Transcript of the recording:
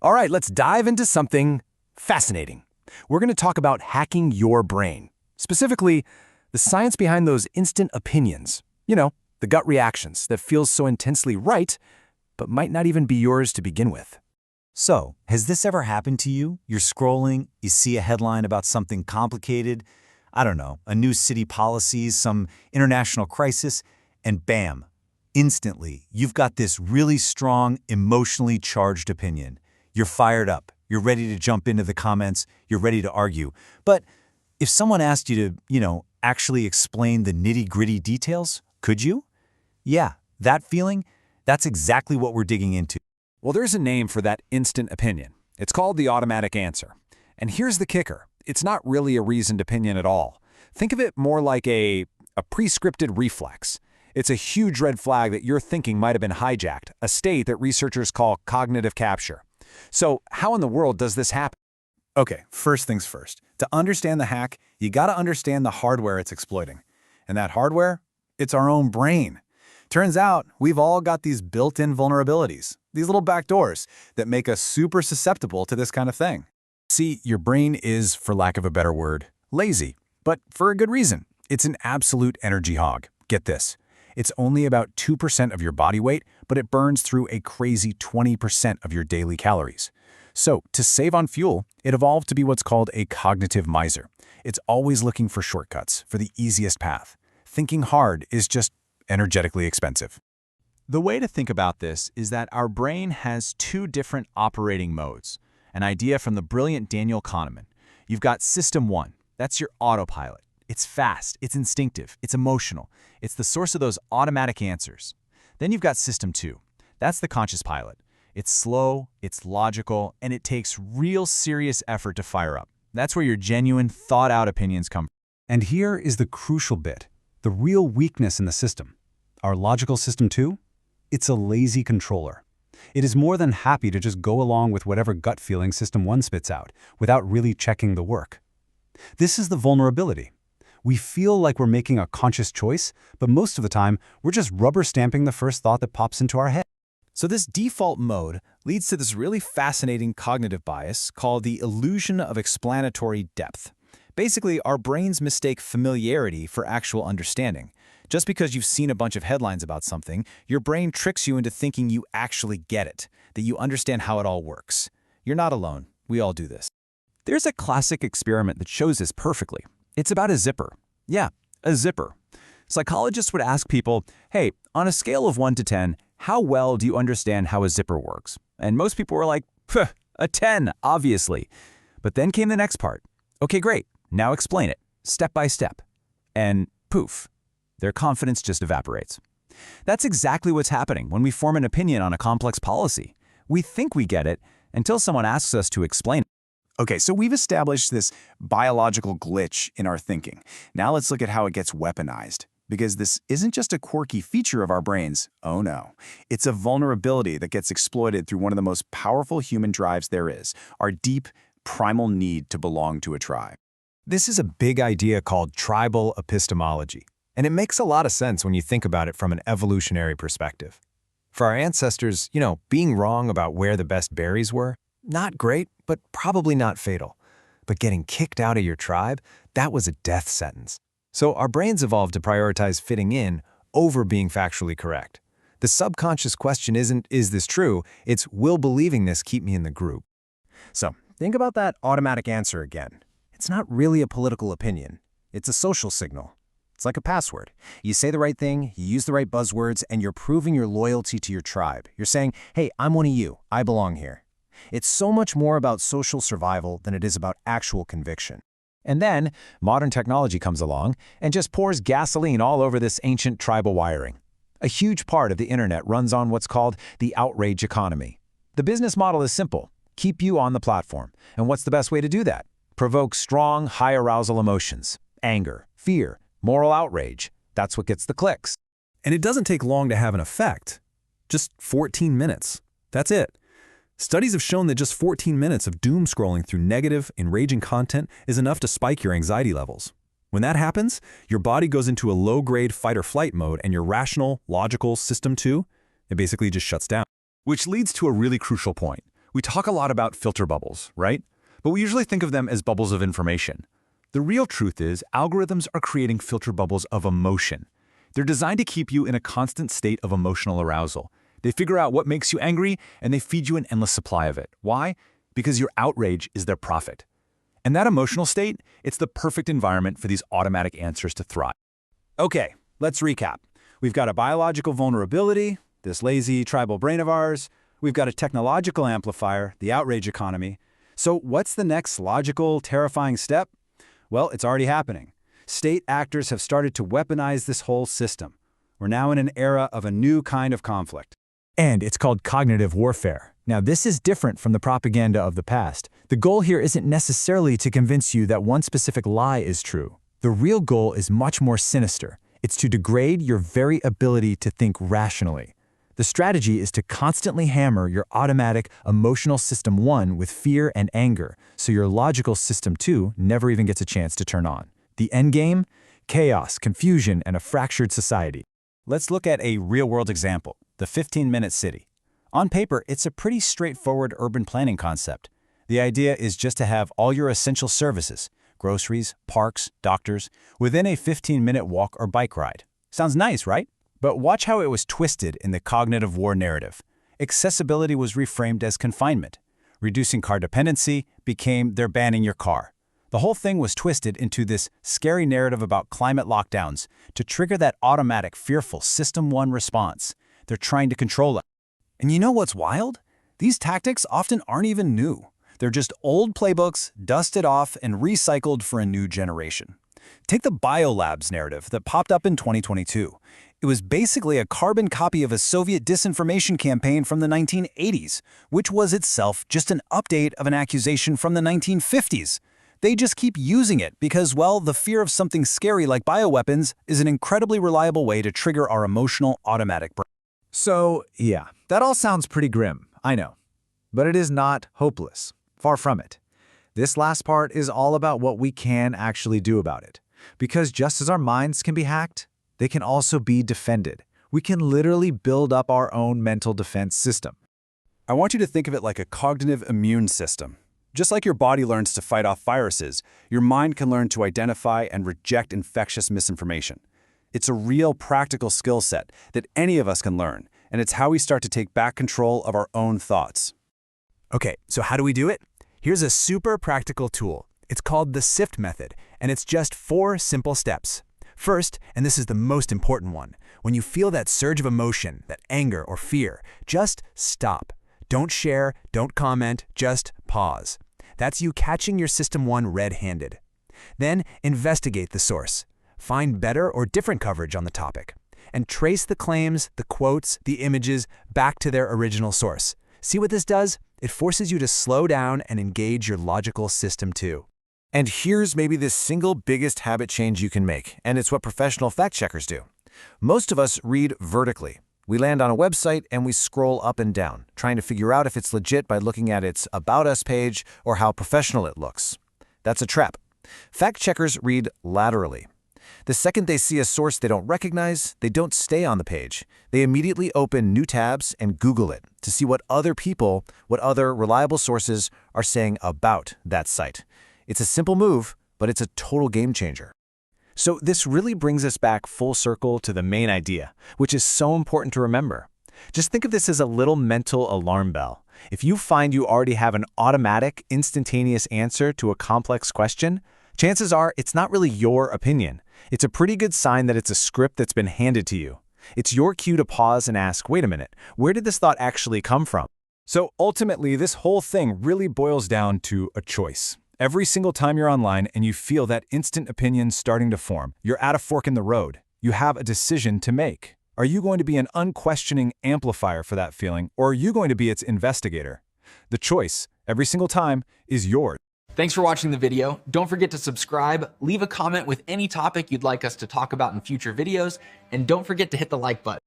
All right, let's dive into something fascinating. We're going to talk about hacking your brain. Specifically, the science behind those instant opinions. You know, the gut reactions that feel so intensely right, but might not even be yours to begin with. So, has this ever happened to you? You're scrolling, you see a headline about something complicated, I don't know, a new city policies, some international crisis, and bam, instantly, you've got this really strong, emotionally charged opinion. You're fired up, you're ready to jump into the comments, you're ready to argue. But if someone asked you to, actually explain the nitty-gritty details, could you? Yeah, that feeling, that's exactly what we're digging into. Well, there's a name for that instant opinion. It's called the automatic answer. And here's the kicker. It's not really a reasoned opinion at all. Think of it more like a prescripted reflex. It's a huge red flag that your thinking might have been hijacked, a state that researchers call cognitive capture. So how in the world does this happen? Okay, first things first. To understand the hack, you gotta understand the hardware it's exploiting. And that hardware? It's our own brain. Turns out, we've all got these built-in vulnerabilities, these little backdoors that make us super susceptible to this kind of thing. See, your brain is, for lack of a better word, lazy. But for a good reason. It's an absolute energy hog. Get this. It's only about 2% of your body weight, but it burns through a crazy 20% of your daily calories. So, to save on fuel, it evolved to be what's called a cognitive miser. It's always looking for shortcuts, for the easiest path. Thinking hard is just energetically expensive. The way to think about this is that our brain has two different operating modes, an idea from the brilliant Daniel Kahneman. You've got System 1. That's your autopilot. It's fast, it's instinctive, it's emotional. It's the source of those automatic answers. Then you've got System 2. That's the conscious pilot. It's slow, it's logical, and it takes real serious effort to fire up. That's where your genuine, thought-out opinions come from. And here is the crucial bit, the real weakness in the system. Our logical System 2? It's a lazy controller. It is more than happy to just go along with whatever gut feeling System 1 spits out, without really checking the work. This is the vulnerability. We feel like we're making a conscious choice, but most of the time, we're just rubber stamping the first thought that pops into our head. So this default mode leads to this really fascinating cognitive bias called the illusion of explanatory depth. Basically, our brains mistake familiarity for actual understanding. Just because you've seen a bunch of headlines about something, your brain tricks you into thinking you actually get it, that you understand how it all works. You're not alone. We all do this. There's a classic experiment that shows this perfectly. It's about a zipper. Yeah, a zipper. Psychologists would ask people, hey, on a scale of 1 to 10, how well do you understand how a zipper works? And most people were like, a 10, obviously. But then came the next part. Okay, great. Now explain it, step by step. And poof, their confidence just evaporates. That's exactly what's happening when we form an opinion on a complex policy. We think we get it until someone asks us to explain it. Okay, so we've established this biological glitch in our thinking. Now let's look at how it gets weaponized. Because this isn't just a quirky feature of our brains. Oh no. It's a vulnerability that gets exploited through one of the most powerful human drives there is, our deep, primal need to belong to a tribe. This is a big idea called tribal epistemology, and it makes a lot of sense when you think about it from an evolutionary perspective. For our ancestors, being wrong about where the best berries were, not great, but probably not fatal. But getting kicked out of your tribe, that was a death sentence. So our brains evolved to prioritize fitting in over being factually correct. The subconscious question isn't, is this true? It's, will believing this keep me in the group? So think about that automatic answer again. It's not really a political opinion. It's a social signal. It's like a password. You say the right thing, you use the right buzzwords, and you're proving your loyalty to your tribe. You're saying, hey, I'm one of you. I belong here. It's so much more about social survival than it is about actual conviction. And then modern technology comes along and just pours gasoline all over this ancient tribal wiring. A huge part of the internet runs on what's called the outrage economy. The business model is simple. Keep you on the platform. And what's the best way to do that? Provoke strong, high arousal emotions. Anger, fear, moral outrage. That's what gets the clicks. And it doesn't take long to have an effect. Just 14 minutes. That's it. Studies have shown that just 14 minutes of doom scrolling through negative, enraging content is enough to spike your anxiety levels. When that happens, your body goes into a low-grade fight-or-flight mode and your rational, logical System 2, it basically just shuts down. Which leads to a really crucial point. We talk a lot about filter bubbles, right? But we usually think of them as bubbles of information. The real truth is, algorithms are creating filter bubbles of emotion. They're designed to keep you in a constant state of emotional arousal. They figure out what makes you angry, and they feed you an endless supply of it. Why? Because your outrage is their profit. And that emotional state, it's the perfect environment for these automatic answers to thrive. Okay, let's recap. We've got a biological vulnerability, this lazy tribal brain of ours. We've got a technological amplifier, the outrage economy. So what's the next logical, terrifying step? Well, it's already happening. State actors have started to weaponize this whole system. We're now in an era of a new kind of conflict. And it's called cognitive warfare. Now, this is different from the propaganda of the past. The goal here isn't necessarily to convince you that one specific lie is true. The real goal is much more sinister. It's to degrade your very ability to think rationally. The strategy is to constantly hammer your automatic emotional system 1 with fear and anger, so your logical system 2 never even gets a chance to turn on. The end game? Chaos, confusion, and a fractured society. Let's look at a real-world example, the 15-minute city. On paper, it's a pretty straightforward urban planning concept. The idea is just to have all your essential services, groceries, parks, doctors, within a 15-minute walk or bike ride. Sounds nice, right? But watch how it was twisted in the cognitive war narrative. Accessibility was reframed as confinement. Reducing car dependency became they're banning your car. The whole thing was twisted into this scary narrative about climate lockdowns to trigger that automatic, fearful System 1 response. They're trying to control it. And you know what's wild? These tactics often aren't even new. They're just old playbooks, dusted off, and recycled for a new generation. Take the biolabs narrative that popped up in 2022. It was basically a carbon copy of a Soviet disinformation campaign from the 1980s, which was itself just an update of an accusation from the 1950s. They just keep using it because, well, the fear of something scary like bioweapons is an incredibly reliable way to trigger our emotional automatic brain. So, yeah, that all sounds pretty grim, I know. But it is not hopeless. Far from it. This last part is all about what we can actually do about it. Because just as our minds can be hacked, they can also be defended. We can literally build up our own mental defense system. I want you to think of it like a cognitive immune system. Just like your body learns to fight off viruses, your mind can learn to identify and reject infectious misinformation. It's a real practical skill set that any of us can learn, and it's how we start to take back control of our own thoughts. Okay, so how do we do it? Here's a super practical tool. It's called the SIFT method, and it's just 4 simple steps. First, and this is the most important one, when you feel that surge of emotion, that anger or fear, just stop. Don't share, don't comment, just pause. That's you catching your System 1 red-handed. Then investigate the source. Find better or different coverage on the topic. And trace the claims, the quotes, the images back to their original source. See what this does? It forces you to slow down and engage your logical system too. And here's maybe the single biggest habit change you can make, and it's what professional fact-checkers do. Most of us read vertically. We land on a website and we scroll up and down, trying to figure out if it's legit by looking at its About Us page or how professional it looks. That's a trap. Fact-checkers read laterally. The second they see a source they don't recognize, they don't stay on the page. They immediately open new tabs and Google it to see what other people, what other reliable sources are saying about that site. It's a simple move, but it's a total game changer. So this really brings us back full circle to the main idea, which is so important to remember. Just think of this as a little mental alarm bell. If you find you already have an automatic, instantaneous answer to a complex question, chances are it's not really your opinion. It's a pretty good sign that it's a script that's been handed to you. It's your cue to pause and ask, wait a minute, where did this thought actually come from? So ultimately, this whole thing really boils down to a choice. Every single time you're online and you feel that instant opinion starting to form, you're at a fork in the road. You have a decision to make. Are you going to be an unquestioning amplifier for that feeling, or are you going to be its investigator? The choice, every single time, is yours. Thanks for watching the video. Don't forget to subscribe, leave a comment with any topic you'd like us to talk about in future videos, and don't forget to hit the like button.